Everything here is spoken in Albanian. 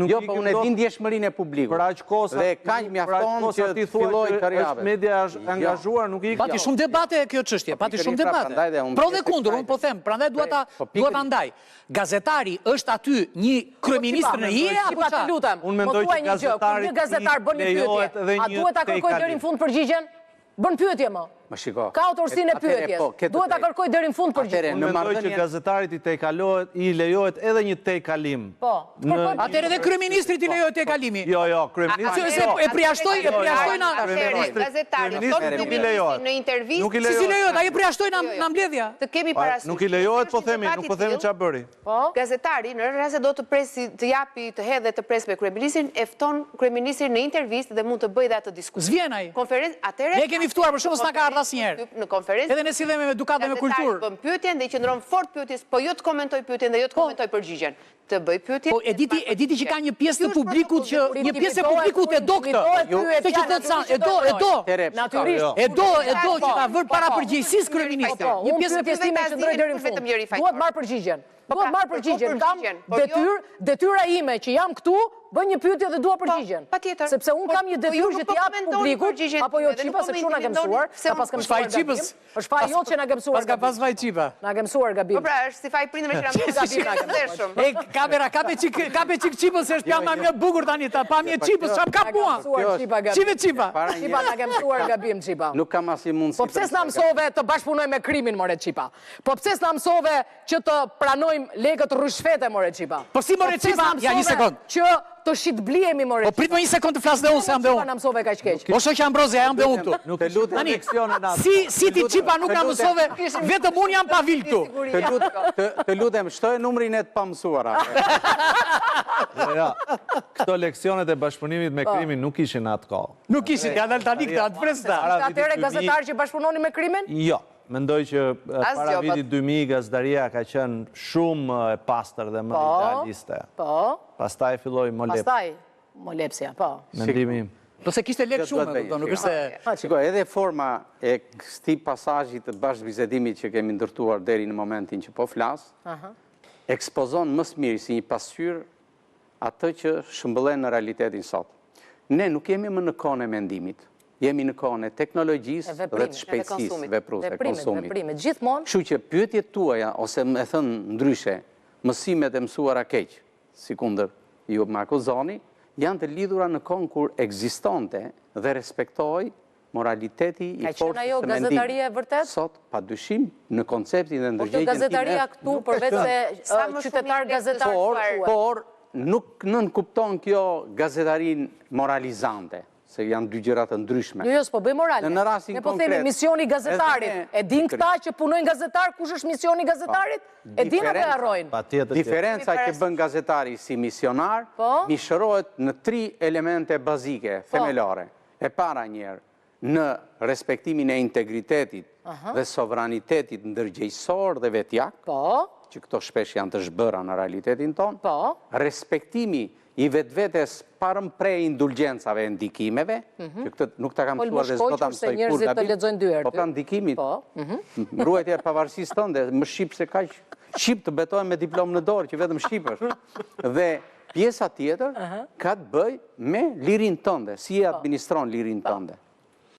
Jo, po unë e din ndjeshmërinë e publikut. Për aq kohë dhe ka mjafton që të fillojë karriera. Media është angazhuar, nuk i Pati shumë debate kjo çështje, pati shumë debate. Pro dhe kundër, unë po them, prandaj dua ta ndaj. Gazetari është aty një kryeministër në hije apo çfarë? Unë mendoj që një gazetar bën një pyetje, a duhet ta kërkoj deri në fund përgjigjen? Bën pyetje më. Më shiko. Ka autorsinë e pyetjes. Duhet ta kërkoj deri në fund përgjigjen. Unë mendoj që gazetarit i lejohet edhe një tejkalim. Po. Atëherë edhe kryeministrit i lejohet tejkalimi. Jo, kryeministri. E përjashtoi na. Kryeministri nuk i lejohet. Në intervistë. Nuk i lejohet. Si lejohet? Ai përjashtoi na mbledhja. Të kemi parasysh. Nuk i lejohet, po themi, nuk po themi çfarë bëri. Po. Gazetari në rast se do të presi të japi të hedhë të pres me kryeministrin, e fton kryeministrin në intervistë dhe mund të bëjë dhe atë diskutim. Zvjen ai. Konferencë, atëherë. Ne kemi ftuar për shkak s'na ka ardhur asnjëherë. Në konferencë. Edhe ne sillemi me edukat dhe me kulturë. Bën pyetjen dhe i qëndron fort pyetjes, po jo të komentoj pyetjen dhe jo të komentoj përgjigjen. Të bëj pyetje. Po e diti që ka një pjesë të publikut që një pjesë e publikut e do këtë. Këtë që thot sa, e do. Natyrisht. E do që ta vër para përgjegjësisë kryeministri. Një pjesë e pjesëtime që ndroj deri në fund. Duhet marr përgjigjen. Duhet marr përgjigjen. Kam detyra ime që jam këtu, bën një pyetje dhe dua përgjigjen. Patjetër. Sepse un kam një detyrë që t'i jap publikut apo jo çipa se kështu na ke mësuar, sa pas kam mësuar gabim. Është faji jot që na ke mësuar. Pas ka pas vaj çipa. Na ke mësuar gabim. Po pra, është si faji prindërve që na mësuar gabim. E kamera, kape çik çipën se është pjama më e bukur tani, ta pamje çipës, çfarë ka mua? Çive çipa. Çipa na ke mësuar gabim çipa. Nuk kam asnjë mundësi. Po pse s'na mësove të bashkëpunojmë me krimin more çipa? Po pse s'na mësove që të pranojmë legët rrushfete more çipa? Po si more çipa? Ja një sekond. Që të shitblihemi more. Po prit më një sekond të flas dhe unë se jam dhe unë. Na mësove kaq keq. O shoqja Ambrozia, jam dhe unë këtu. Nuk e lutem leksionin atë. Si ti çipa nuk na mësove, vetëm unë jam pa vil këtu. Të lutem, shtoj numrin e të pamësuara. Ja, këto leksionet e bashkëpunimit me krimin nuk ishin atë kohë. Nuk ishin, ja dal tani këtë atë fresta. Atëherë gazetarë që bashkëpunonin me krimin? Jo. Mendoj që para vitit 2000 gazetaria ka qenë shumë e pastër dhe më idealiste. Po. Pastaj filloi molep. Pastaj molepsja, po. Mendimi im. Do se kishte lek shumë, nuk është se... Shiko, edhe forma e këtij pasazhit të bashkëbisedimit që kemi ndërtuar deri në momentin që po flas, ekspozon më së miri si një pasqyrë atë që shëmbëllen në realitetin sot. Ne nuk jemi më në kohën e mendimit. Jemi në kohën e teknologjisë dhe të shpejtësisë vepruese, konsumit. Gjithmonë. Kështu që pyetjet tuaja, ose me thënë ndryshe, mësimet e mësuara keq, sikundër ju më akuzoni, janë të lidhura në kohën kur ekzistonte dhe respektoi moraliteti i forcës së mendimit. Gazetaria e vërtet? Sot, padyshim, në konceptin dhe ndërgjegjjen time. Gazetaria këtu, përveç se qytetar gazetar. Por nuk nënkupton kjo gazetarin moralizante. Se janë dy gjëra të ndryshme. Jo, s'po bëj morale. Në rastin konkret. Ne po themi misioni i gazetarit. E din këta që punojnë gazetar, kush është misioni i gazetarit? E din apo e harrojnë? Diferenca që bën gazetari si misionar, mishërohet në 3 elemente bazike, themelore. E para njerë, në respektimin e integritetit dhe sovranitetit ndërgjegjësor dhe vetjak, që këto shpesh janë të zhbëra në realitetin ton, respektimi i vetvetes parëm prej indulgjencave e ndikimeve, që këtë nuk ta kam mësuar dhe s'do ta mësoj kur gabim. Po pra ndikimit, mruajtja e pavarësisë tënde, më shqip se kaq shqip të betohem me diplomë në dorë, që vetëm shqipësh. Dhe pjesa tjetër ka të bëj me lirin tënde, si e administron lirin tënde.